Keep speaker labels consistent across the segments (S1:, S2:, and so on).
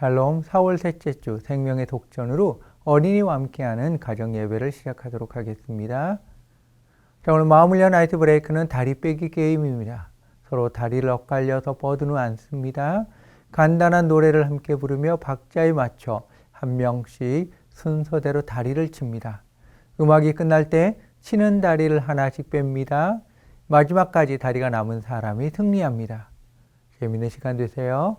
S1: 샬롬 4월 셋째 주 생명의 독전으로 어린이와 함께하는 가정 예배를 시작하도록 하겠습니다. 자, 오늘 마음을 연 아이스 브레이크는 다리 빼기 게임입니다. 서로 다리를 엇갈려서 버든 후 앉습니다. 간단한 노래를 함께 부르며 박자에 맞춰 한 명씩 순서대로 다리를 칩니다. 음악이 끝날 때 치는 다리를 하나씩 뺍니다. 마지막까지 다리가 남은 사람이 승리합니다. 재미있는 시간 되세요.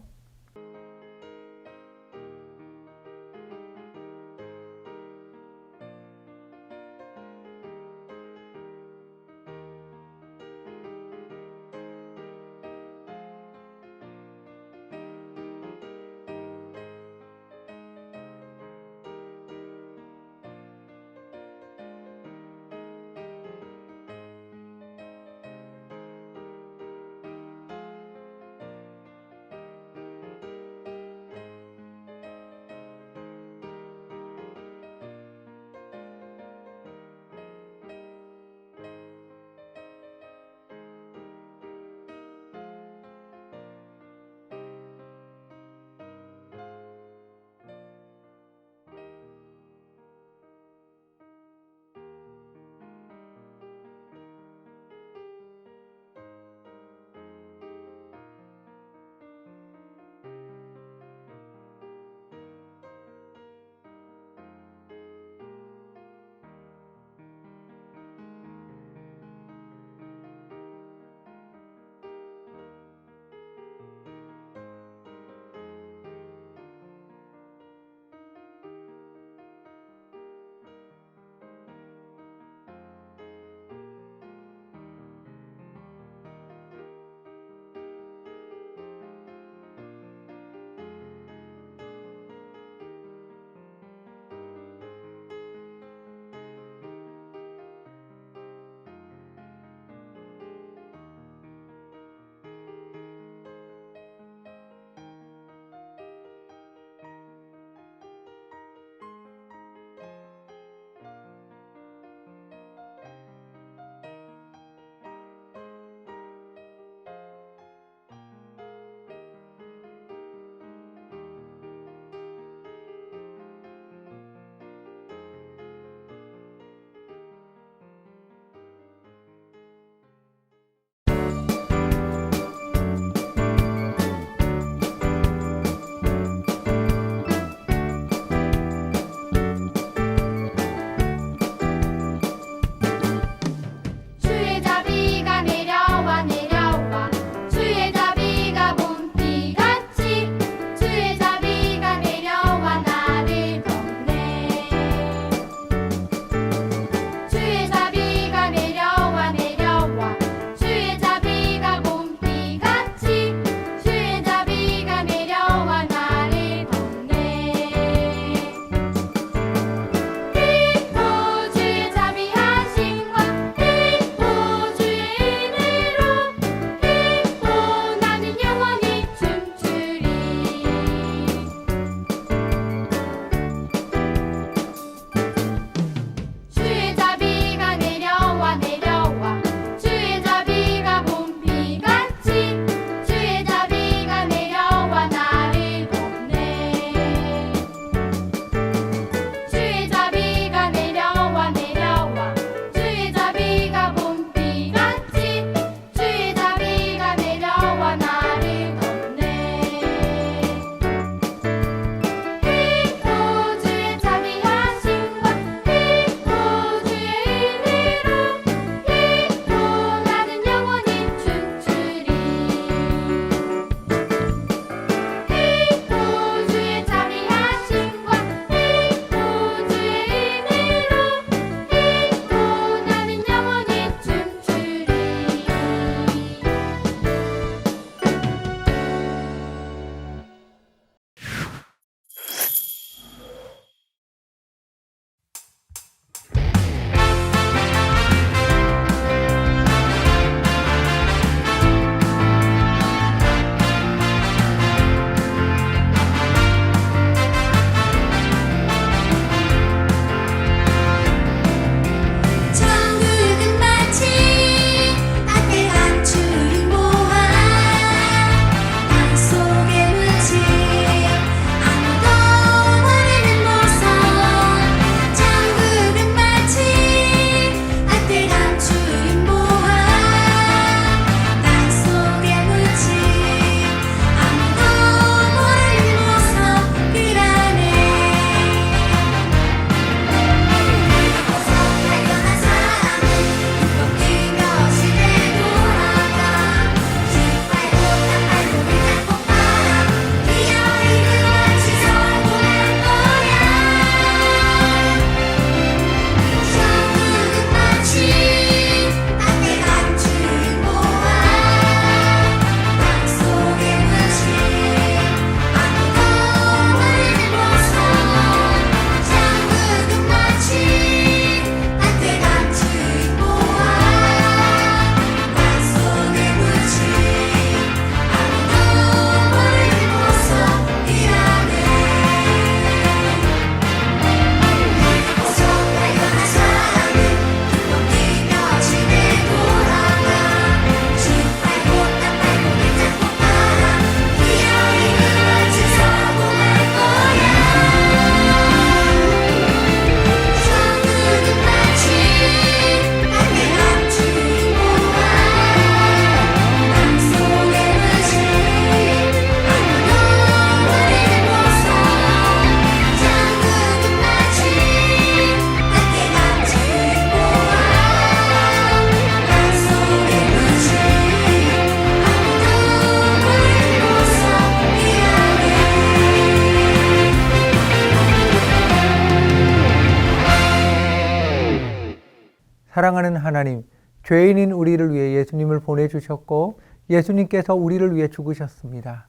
S1: 사랑하는 하나님, 죄인인 우리를 위해 예수님을 보내주셨고 예수님께서 우리를 위해 죽으셨습니다.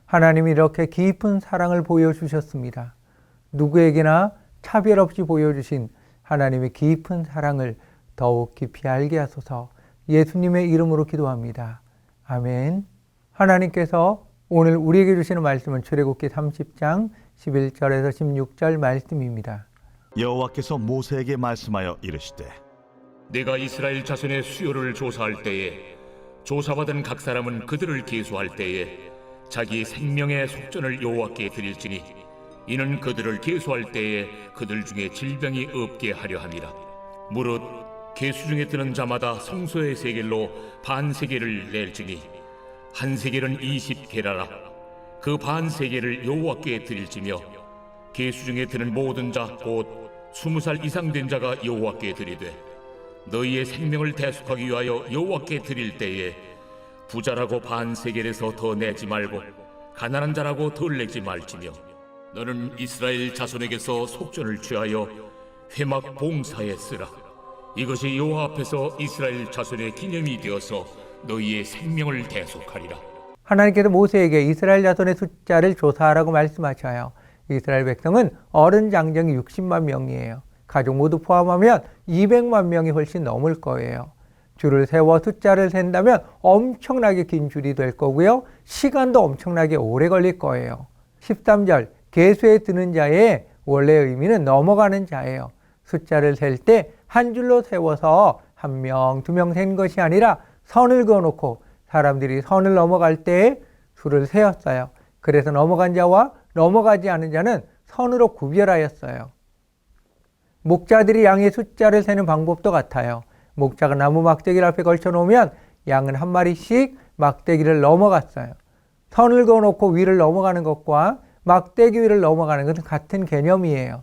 S1: 하나님이 이렇게 깊은 사랑을 보여주셨습니다. 누구에게나 차별 없이 보여주신 하나님의 깊은 사랑을 더욱 깊이 알게 하소서. 예수님의 이름으로 기도합니다. 아멘. 하나님께서 오늘 우리에게 주시는 말씀은 출애굽기 30장 11절에서 16절 말씀입니다.
S2: 여호와께서 모세에게 말씀하여 이르시되
S3: 네가 이스라엘 자손의 수요를 조사할 때에 조사받은 각 사람은 그들을 계수할 때에 자기 생명의 속전을 여호와께 드릴지니 이는 그들을 계수할 때에 그들 중에 질병이 없게 하려 함이라. 무릇 계수 중에 드는 자마다 성소의 세겔로 반 세겔을 낼지니 한 세겔은 20게라라. 그 반 세겔을 여호와께 드릴지며 계수 중에 드는 모든 자 곧 20살 이상 된 자가 여호와께 드리되 너희의 생명을 대속하기 위하여 여호와께 드릴 때에 부자라고 반 세겔에서 더 내지 말고 가난한 자라고 덜 내지 말지며 너는 이스라엘 자손에게서 속전을 취하여 회막 봉사에 쓰라. 이것이 여호와 앞에서 이스라엘 자손의 기념이 되어서 너희의 생명을 대속하리라.
S1: 하나님께서 모세에게 이스라엘 자손의 숫자를 조사하라고 말씀하셔요. 이스라엘 백성은 어른 장정이 60만 명이에요. 가족 모두 포함하면 200만 명이 훨씬 넘을 거예요. 줄을 세워 숫자를 센다면 엄청나게 긴 줄이 될 거고요. 시간도 엄청나게 오래 걸릴 거예요. 13절 계수에 드는 자의 원래의 의미는 넘어가는 자예요. 숫자를 셀 때 한 줄로 세워서 한 명, 두 명 센 것이 아니라 선을 그어놓고 사람들이 선을 넘어갈 때 줄을 세었어요. 그래서 넘어간 자와 넘어가지 않은 자는 선으로 구별하였어요. 목자들이 양의 숫자를 세는 방법도 같아요. 목자가 나무 막대기를 앞에 걸쳐놓으면 양은 한 마리씩 막대기를 넘어갔어요. 선을 그어놓고 위를 넘어가는 것과 막대기 위를 넘어가는 것은 같은 개념이에요.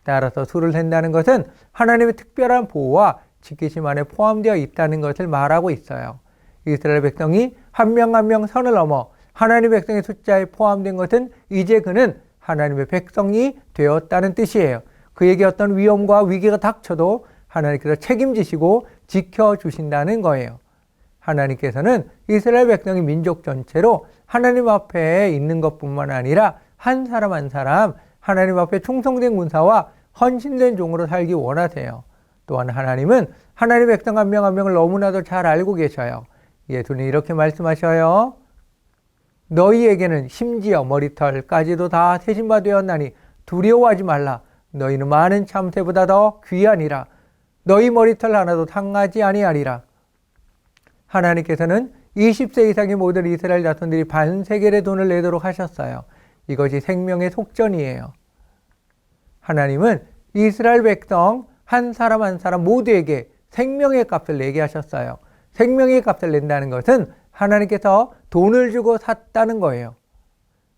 S1: 따라서 수를 센다는 것은 하나님의 특별한 보호와 지키심 안에 포함되어 있다는 것을 말하고 있어요. 이스라엘 백성이 한 명 한 명 선을 넘어 하나님의 백성의 숫자에 포함된 것은 이제 그는 하나님의 백성이 되었다는 뜻이에요. 그에게 어떤 위험과 위기가 닥쳐도 하나님께서 책임지시고 지켜주신다는 거예요. 하나님께서는 이스라엘 백성이 민족 전체로 하나님 앞에 있는 것뿐만 아니라 한 사람 한 사람 하나님 앞에 충성된 군사와 헌신된 종으로 살기 원하세요. 또한 하나님은 하나님의 백성 한 명 한 명을 너무나도 잘 알고 계셔요. 예수는 이렇게 말씀하셔요. 너희에게는 심지어 머리털까지도 다 세신 바 되었나니 두려워하지 말라. 너희는 많은 참새보다 더 귀하니라. 너희 머리털 하나도 상하지 아니하리라. 하나님께서는 20세 이상의 모든 이스라엘 자손들이 반세겔의 돈을 내도록 하셨어요. 이것이 생명의 속전이에요. 하나님은 이스라엘 백성 한 사람 한 사람 모두에게 생명의 값을 내게 하셨어요. 생명의 값을 낸다는 것은 하나님께서 돈을 주고 샀다는 거예요.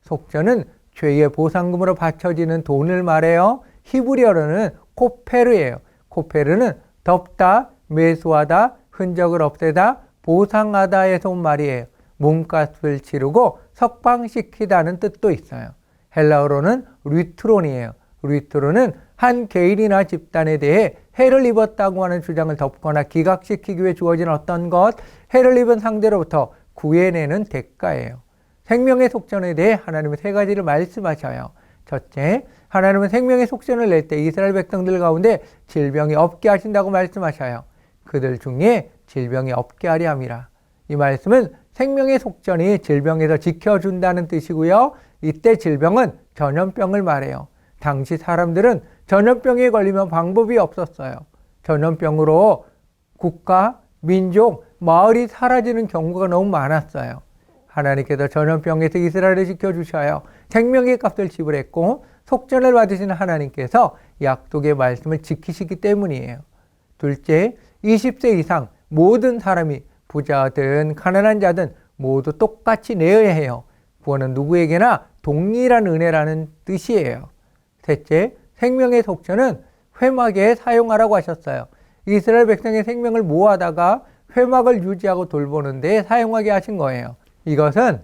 S1: 속전은 죄의 보상금으로 바쳐지는 돈을 말해요. 히브리어로는 코페르예요. 코페르는 덮다, 매수하다, 흔적을 없애다, 보상하다에서 온 말이에요. 몸값을 치르고 석방시키다는 뜻도 있어요. 헬라어로는 리트론이에요. 리트론은 한 개인이나 집단에 대해 해를 입었다고 하는 주장을 덮거나 기각시키기 위해 주어진 어떤 것, 해를 입은 상대로부터 구해내는 대가예요. 생명의 속전에 대해 하나님은 세 가지를 말씀하셔요. 첫째, 하나님은 생명의 속전을 낼 때 이스라엘 백성들 가운데 질병이 없게 하신다고 말씀하셔요. 그들 중에 질병이 없게 하려 함이라. 이 말씀은 생명의 속전이 질병에서 지켜준다는 뜻이고요. 이때 질병은 전염병을 말해요. 당시 사람들은 전염병에 걸리면 방법이 없었어요. 전염병으로 국가, 민족, 마을이 사라지는 경우가 너무 많았어요. 하나님께서 전염병에서 이스라엘을 지켜주셔요. 생명의 값을 지불했고 속전을 받으시는 하나님께서 약속의 말씀을 지키시기 때문이에요. 둘째, 20세 이상 모든 사람이 부자든 가난한 자든 모두 똑같이 내어야 해요. 구원은 누구에게나 동일한 은혜라는 뜻이에요. 셋째, 생명의 속전은 회막에 사용하라고 하셨어요. 이스라엘 백성의 생명을 모아다가 회막을 유지하고 돌보는 데 사용하게 하신 거예요. 이것은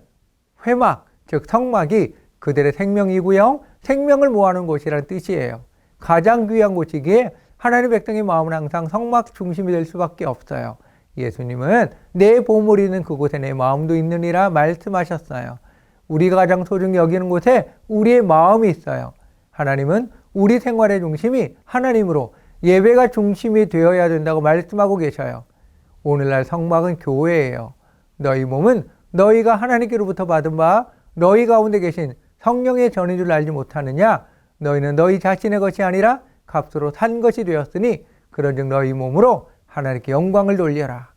S1: 회막, 즉 성막이 그들의 생명이고요. 생명을 모아놓은 곳이라는 뜻이에요. 가장 귀한 곳이기에 하나님 백성의 마음은 항상 성막 중심이 될 수밖에 없어요. 예수님은 내 보물이 있는 그곳에 내 마음도 있느니라 말씀하셨어요. 우리가 가장 소중히 여기는 곳에 우리의 마음이 있어요. 하나님은 우리 생활의 중심이 하나님으로 예배가 중심이 되어야 된다고 말씀하고 계셔요. 오늘날 성막은 교회예요. 너희 몸은 너희가 하나님께로부터 받은 바 너희 가운데 계신 성령의 전인 줄 알지 못하느냐? 너희는 너희 자신의 것이 아니라 값으로 산 것이 되었으니 그런즉 너희 몸으로 하나님께 영광을 돌려라.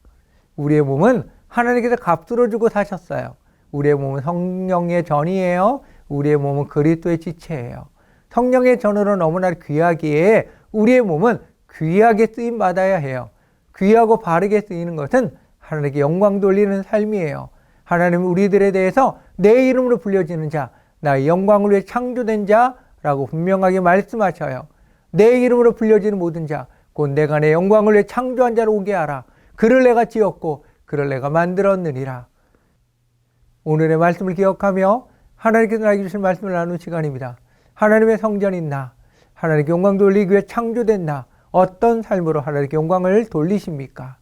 S1: 우리의 몸은 하나님께서 값으로 주고 사셨어요. 우리의 몸은 성령의 전이에요. 우리의 몸은 그리스도의 지체예요. 성령의 전으로 너무나 귀하기에 우리의 몸은 귀하게 쓰임 받아야 해요. 귀하고 바르게 쓰이는 것은 하나님께 영광 돌리는 삶이에요. 하나님은 우리들에 대해서 내 이름으로 불려지는 자, 나의 영광을 위해 창조된 자라고 분명하게 말씀하셔요. 내 이름으로 불려지는 모든 자, 곧 내가 내 영광을 위해 창조한 자로 오게 하라. 그를 내가 지었고 그를 내가 만들었느니라. 오늘의 말씀을 기억하며 하나님께서 나에게 주신 말씀을 나누는 시간입니다. 하나님의 성전인 나, 하나님께 영광 돌리기 위해 창조된 나, 어떤 삶으로 하나님께 영광을 돌리십니까?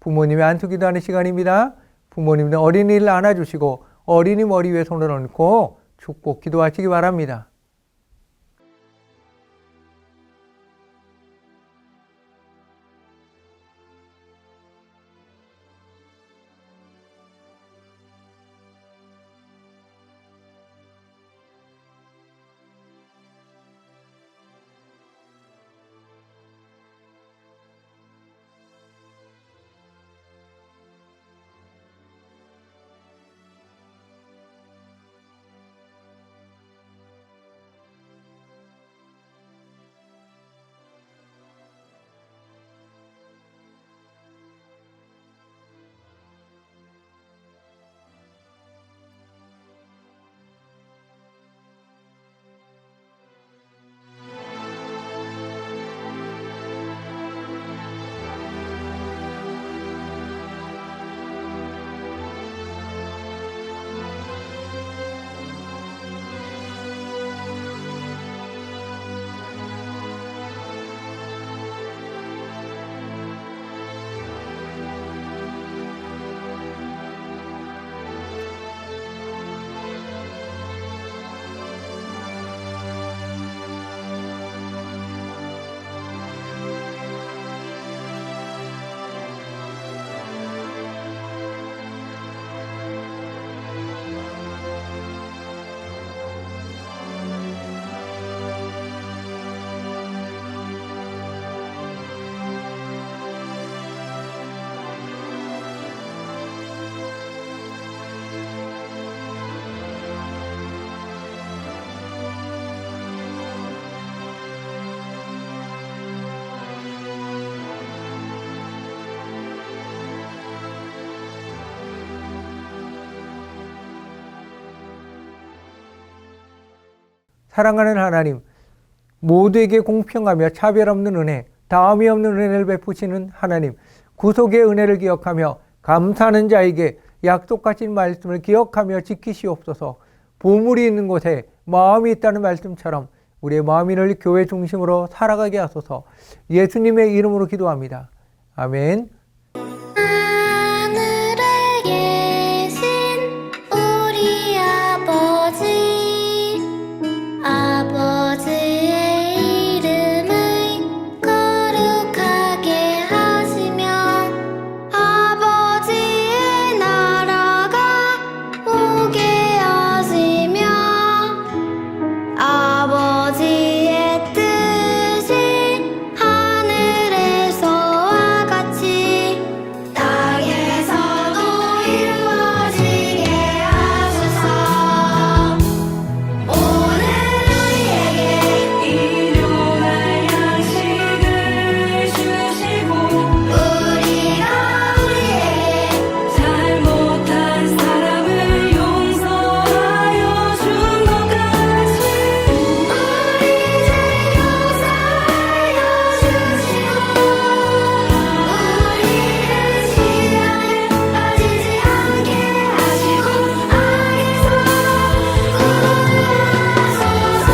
S1: 부모님의 안수기도하는 시간입니다. 부모님들 어린이를 안아주시고 어린이 머리 위에 손을 얹고 축복 기도하시기 바랍니다. 사랑하는 하나님, 모두에게 공평하며 차별 없는 은혜, 다함이 없는 은혜를 베푸시는 하나님, 구속의 은혜를 기억하며 감사하는 자에게 약속하신 말씀을 기억하며 지키시옵소서. 보물이 있는 곳에 마음이 있다는 말씀처럼 우리의 마음을 교회 중심으로 살아가게 하소서. 예수님의 이름으로 기도합니다. 아멘.
S4: 하늘에 계신 우리 아버지, 아버지의 이름을 거룩하게 하시며 아버지의 나라가 오게 하시며 아버지의 뜻이 하늘에서와 같이 땅에서도 이루어지게 하소서. 오늘 우리에게 일용할 양식을 주시고 우리가 우리에게 잘못한 사람을 용서하여 준 것 같이 우리 죄 용서하여 주시고 우리를 시험에 빠지지 않게 하시고 악에서 구원하소서.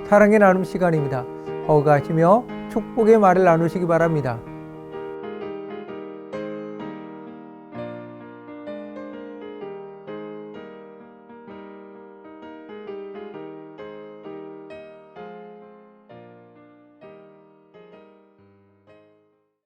S1: 사랑의 나눔 시간입니다. 허가하시며 축복의 말을 나누시기 바랍니다.